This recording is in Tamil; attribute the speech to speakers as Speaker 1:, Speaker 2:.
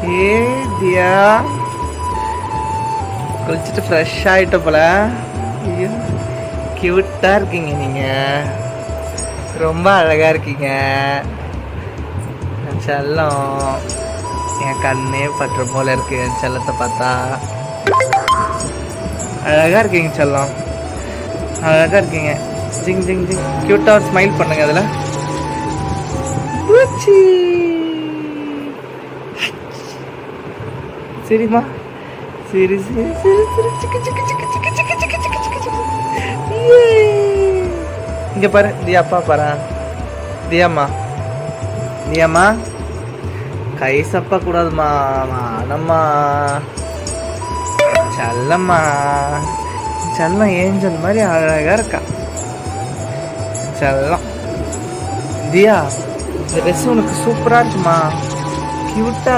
Speaker 1: ஏ தியா, குளிச்சுட்டு ஃப்ரெஷ் ஆகிட்ட போல. ஐயோ, க்யூட்டாக இருக்கீங்க நீங்கள், ரொம்ப அழகாக இருக்கீங்க. என் செல்லம், என் கண்ணே பற்ற போல இருக்கு என் செல்லத்தை பார்த்தா. அழகாக இருக்கீங்க செல்லம், அழகாக இருக்கீங்க. ஜிங் ஜிங் ஜிங், க்யூட்டாக ஒரு ஸ்மைல் பண்ணுங்க அதில். பூச்சி சரிம்மா, சரி சரி சரி சரி, சிக்கு சிக்கு சிக்கு சிக்கு சிக்கு சிக்கு சிக்கு சிக்கு சிக்கு. இங்கே பாரு தியா, அப்பா பாரு. தியாம்மா, தியாம்மா, கை சப்பா கூடாதுமா, மானம்மா. செல்லம்மா, செல்லம் ஏஞ்சல் மாதிரி அழகாக இருக்கா செல்லம். தியா, இந்த ட்ரெஸ் உனக்கு சூப்பராக இருக்குமா, க்யூட்டாக